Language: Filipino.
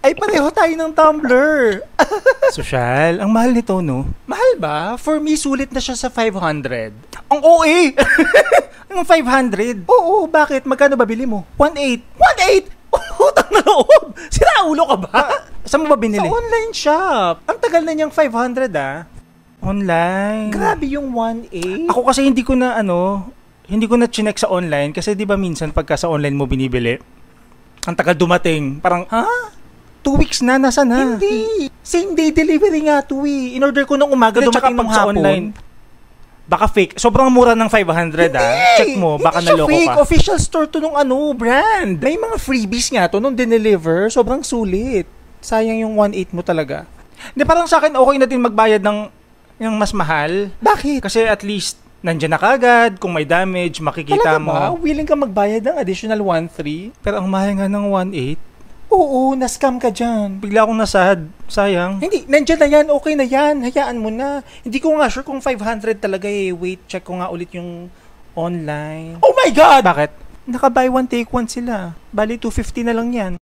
Ay, pareho tayo ng tumbler. Sosyal, ang mahal nito, no? Mahal ba? For me, sulit na siya sa 500. Ang OA! Ang 500? Oo, bakit? Magkano ba bili mo? 1.8. 1.8? Utang na loob! Sira ulo ka ba? Saan mo ba binili? Sa online shop. Ang tagal na niyang 500 ah. Online. Grabe yung 1.8. Ako kasi hindi ko na chinek sa online kasi di ba minsan pagka sa online mo binibili, ang tagal dumating. Parang, Ha? 2 weeks na, nasa na? Hindi. Same day delivery nga to eh. In order ko nung umaga, Tsaka dumating pag nung sa hapon. online, baka fake. Sobrang mura ng 500 Check mo, baka hindi siya naloko fake. ka. Official store to nung brand. May mga freebies nga to nung dineliver. Sobrang sulit. Sayang yung 1.8 mo talaga. Hindi, parang sa akin okay na din magbayad ng yung mas mahal. Bakit? Kasi at least, nandyan na kagad. Kung may damage, makikita Talaga mo. ba? Willing ka magbayad ng additional 1.3? Pero ang mahal nga ng 1.8. Oo, na-scam ka dyan. Bigla akong nasad. Sayang. Hindi, nandyan na yan. Okay na yan. Hayaan mo na. Hindi ko nga sure kung 500 talaga eh. Wait, check ko nga ulit yung online. Oh my God! Bakit? Naka buy one take one sila. Bali, 250 na lang yan.